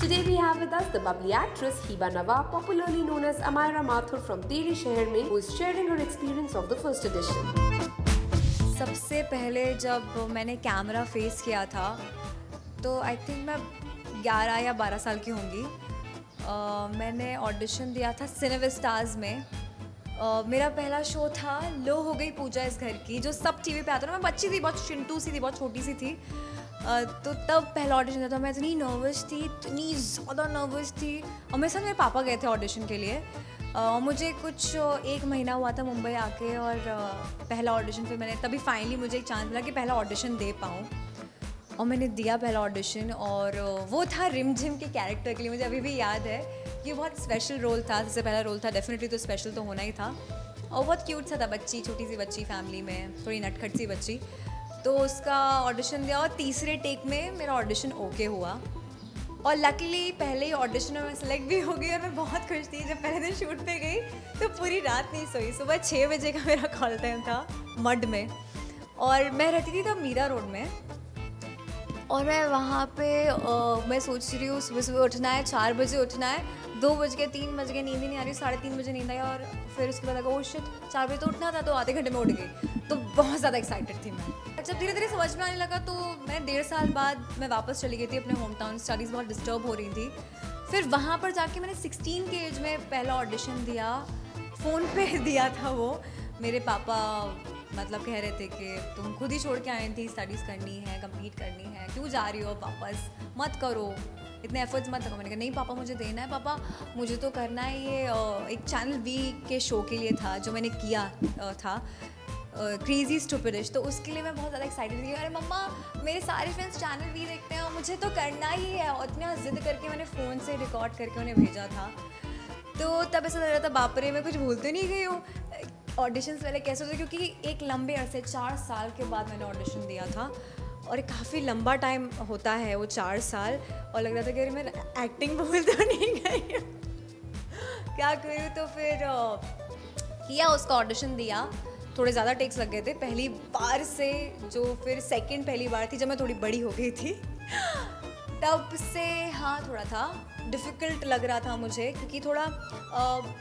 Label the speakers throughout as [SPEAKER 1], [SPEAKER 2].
[SPEAKER 1] Today we have with us the bubbly actress Hiba Nawab, popularly known as Amira Mathur from Tere Sheher Mein, who is sharing her experience of the first edition.
[SPEAKER 2] सबसे पहले जब मैंने camera face किया था तो I think मैं 11 या 12 साल की होंगी। मैंने ऑडिशन दिया था सिनेविस्टार्स में। मेरा पहला शो था लो हो गई पूजा इस घर की, जो सब टीवी पे आता था। मैं बच्ची थी, बहुत चिंटू सी थी, बहुत छोटी सी थी। तो तब पहला ऑडिशन दिया था। मैं इतनी नर्वस थी, इतनी ज़्यादा नर्वस थी। और मेरे साथ मेरे पापा गए थे ऑडिशन के लिए। मुझे कुछ 1 महीना हुआ था मुंबई आके, और पहला ऑडिशन फिर मैंने तभी फाइनली मुझे एक चांस मिला कि पहला ऑडिशन दे पाऊँ। और मैंने दिया पहला ऑडिशन, और वो था रिमझिम के कैरेक्टर के लिए। मुझे अभी भी याद है, ये बहुत स्पेशल रोल था। सबसे पहला रोल था, डेफिनेटली तो स्पेशल तो होना ही था। और बहुत क्यूट सा था, बच्ची, छोटी सी बच्ची, फैमिली में थोड़ी नटखट सी बच्ची। तो उसका ऑडिशन दिया, और तीसरे टेक में मेरा ऑडिशन ओके हुआ। और लकीली पहले ही ऑडिशन में मैं सेलेक्ट भी हो गई, और मैं बहुत खुश थी। जब पहले दिन शूट पे गई तो पूरी रात नहीं सोई। सुबह 6 बजे का मेरा कॉल टाइम था मड में, और मैं रहती थी तब मीरा रोड में। और मैं वहाँ पे मैं सोच रही हूँ सुबह सुबह उठना है, 4 बजे उठना है, 2 बज गए, 3 बज गए, नींद ही नहीं आ रही। 3:30 बजे नींद आई, और फिर उसके बाद लगा ओ शिट 4 बजे तो उठना था, तो आधे घंटे में उठ गई। तो बहुत ज़्यादा एक्साइटेड थी मैं। जब धीरे धीरे समझ में आने लगा तो मैं 1.5 साल बाद मैं वापस चली गई थी अपने होम टाउन। स्टडीज़ बहुत डिस्टर्ब हो रही थी। फिर वहाँ पर जाके मैंने 16 के एज में पहला ऑडिशन दिया। फ़ोन पे दिया था वो। मेरे पापा मतलब कह रहे थे कि तुम खुद ही छोड़ के आई थी, स्टडीज़ करनी है, कंप्लीट करनी है, क्यों जा रही हो वापस, मत करो, इतने एफर्ट्स मत करो। मैंने कहा नहीं पापा, मुझे देना है पापा, मुझे तो करना है। ये एक चैनल वी के शो के लिए था जो मैंने किया था, क्रेजी स्टूपिडिश। तो उसके लिए मैं बहुत ज़्यादा एक्साइटेड थी। अरे मम्मा, मेरे सारे फ्रेंड्स चैनल वी देखते हैं और मुझे तो करना ही है। और इतना ज़िद करके मैंने फ़ोन से रिकॉर्ड करके उन्हें भेजा था। तो तब ऐसा लग रहा था बाप रे, मैं कुछ भूलते नहीं गई हूँ। ऑडिशंस पहले कैसे होते, क्योंकि एक लंबे अरसे 4 साल के बाद मैंने ऑडिशन दिया था, और काफ़ी लंबा टाइम होता है वो 4 साल। और लग रहा था कि अरे मैं एक्टिंग भूल तो नहीं गई हूँ, क्या करूँ। तो फिर किया, उसका ऑडिशन दिया। थोड़े ज़्यादा टेक्स लग गए थे पहली बार से, जो फिर सेकंड पहली बार थी जब मैं थोड़ी बड़ी हो गई थी। तब से हाँ थोड़ा था डिफ़िकल्ट लग रहा था मुझे, क्योंकि थोड़ा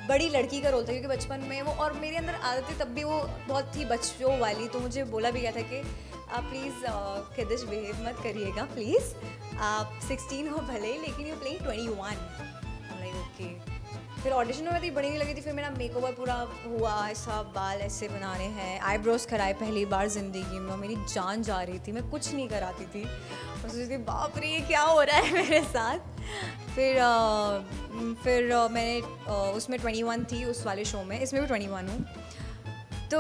[SPEAKER 2] बड़ी लड़की का रोल था। क्योंकि बचपन में वो, और मेरे अंदर आदत थी तब भी वो बहुत थी बच्चों वाली। तो मुझे बोला भी गया था कि आप प्लीज़ किडिश बिहेव मत करिएगा प्लीज़, आप 16 हो भले, लेकिन यू प्लेइंग 21। Like okay. फिर ऑडिशन में मैं इतनी बड़ी नहीं लगी थी। फिर मेरा मेकओवर पूरा हुआ, ऐसा बाल ऐसे बनाने हैं, आईब्रोज कराए पहली बार ज़िंदगी में। मेरी जान जा रही थी, मैं कुछ नहीं कराती थी। और सोचती थी बाप रे ये क्या हो रहा है मेरे साथ। फिर मैंने उसमें 21 थी उस वाले शो में, इसमें भी 21 हूँ। तो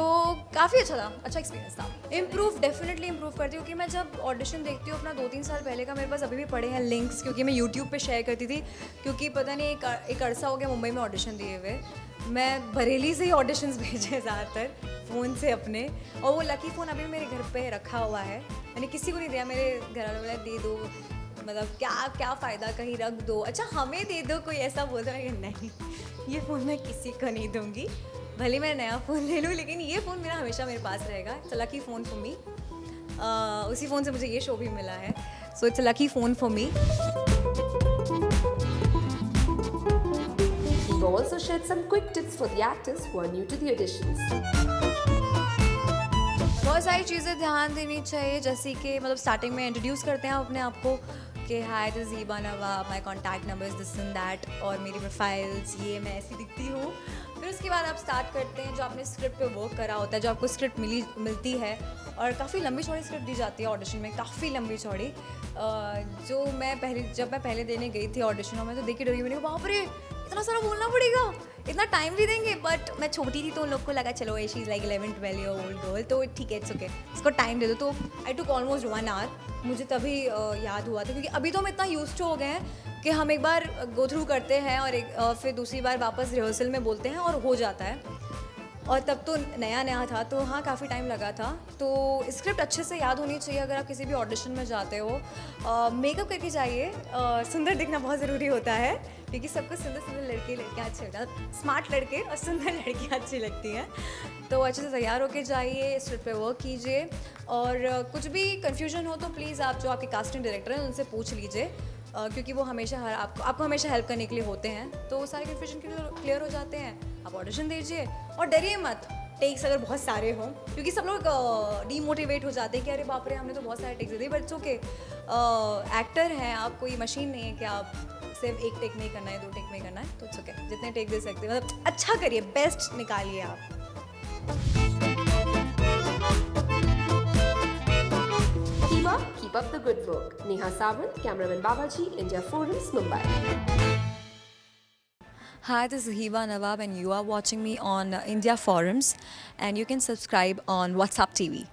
[SPEAKER 2] काफ़ी अच्छा था, अच्छा एक्सपीरियंस था। इम्प्रूव डेफिनेटली इम्प्रूव करती हूँ कि मैं जब ऑडिशन देखती हूँ अपना 2-3 साल पहले का, मेरे पास अभी भी पड़े हैं लिंक्स, क्योंकि मैं यूट्यूब पे शेयर करती थी। क्योंकि पता नहीं एक अरसा हो गया मुंबई में ऑडिशन दिए हुए। मैं बरेली से ही ऑडिशंस भेजे ज़्यादातर फ़ोन से अपने, और वो लकी फ़ोन अभी मेरे घर पे रखा हुआ है। मैंने किसी को नहीं दिया, मेरे घर वालों बोला दे दो, मतलब क्या फ़ायदा, कहीं रख दो, अच्छा हमें दे दो, कोई ऐसा बोलता है कि नहीं ये फ़ोन मैं किसी को नहीं दूँगी, भले मैं नया फ़ोन ले लूँ, लेकिन ये फ़ोन मेरा हमेशा मेरे पास रहेगा। It's a lucky phone for me. उसी फ़ोन से मुझे ये शो भी मिला है, so it's a lucky phone for me.
[SPEAKER 1] We've also shared some quick tips for the actors who are new to the auditions.
[SPEAKER 2] बहुत सारी चीज़ें ध्यान देनी चाहिए, जैसे कि मतलब स्टार्टिंग में इंट्रोड्यूस करते हैं अपने आप को कि hi this Hiba Nawab, my contact numbers this and that, और मेरी प्रोफाइल्स ये, मैं ऐसी दिखती हूँ। फिर उसके बाद आप स्टार्ट करते हैं जो आपने स्क्रिप्ट पे वर्क करा होता है, जो आपको स्क्रिप्ट मिलती है। और काफ़ी लंबी चौड़ी स्क्रिप्ट दी जाती है ऑडिशन में, काफ़ी लंबी चौड़ी। जो जब मैं पहले देने गई थी ऑडिशन में, तो देख के डरी, मैंने कहा बाप रे इतना सारा बोलना पड़ेगा, इतना टाइम भी देंगे। बट मैं छोटी थी तो उन लोग को लगा चलो she is like 11-12 year old girl, तो ठीक है इट्स ओके, इसको टाइम दे दो। तो आई टुक ऑलमोस्ट 1 आवर। मुझे तभी याद हुआ था, क्योंकि अभी तो हम इतना यूज्ड टू हो गए हैं कि हम एक बार गो थ्रू करते हैं और फिर दूसरी बार वापस रिहर्सल में बोलते हैं और हो जाता है। और तब तो नया था, तो हाँ काफ़ी टाइम लगा था। तो स्क्रिप्ट अच्छे से याद होनी चाहिए अगर आप किसी भी ऑडिशन में जाते हो। मेकअप करके जाइए, सुंदर दिखना बहुत ज़रूरी होता है, क्योंकि सबको सुंदर लड़कियाँ अच्छी लगती हैं। स्मार्ट लड़के और सुंदर लड़कियाँ अच्छी लगती हैं। तो अच्छे से तैयार होके जाइए, स्क्रिप्ट पे वर्क कीजिए, और कुछ भी कन्फ्यूजन हो तो प्लीज़ आप जो आपके कास्टिंग डायरेक्टर हैं उनसे पूछ लीजिए। क्योंकि वो हमेशा आपको हमेशा हेल्प करने के लिए होते हैं, तो सारे कन्फ्यूजन क्लियर हो जाते हैं। आप ऑडिशन दीजिए और डरिए मत टेक्स अगर बहुत सारे हों, क्योंकि सब लोग डीमोटिवेट हो जाते हैं कि अरे बाप रे हमने तो बहुत सारे टेक्स दे दिए, बट इट्स ओके। एक्टर हैं आप, कोई मशीन नहीं है कि आप सिर्फ एक टेक में ही करना है, 2 टेक में ही करना है, तो इट्स ओके, जितने टेक दे सकते हैं, मतलब अच्छा करिए, बेस्ट निकालिए आप।
[SPEAKER 1] Hiba, keep up the good work. Neha Sawant, cameraman Babaji, India Forums, Mumbai.
[SPEAKER 2] Hi, this is Hiba Nawab and you are watching me on India Forums, and you can subscribe on WhatsApp TV.